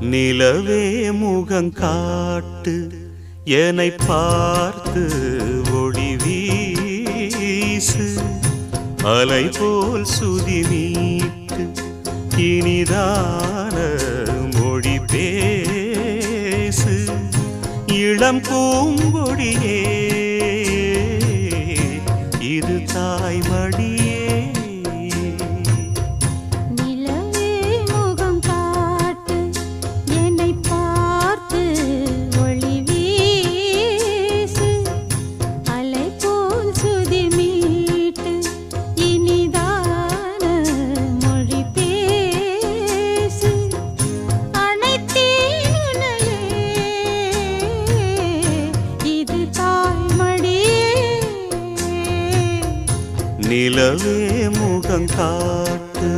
நிலவே முகங்காட்டு என்னை பார்த்து ஒளி வீசு அலை போல் சுதி நீட்டு இனிதான மொழி பேசு இளம் பூங்கொடியே இது தாய்மடியே நிலவே முகங்காட்டு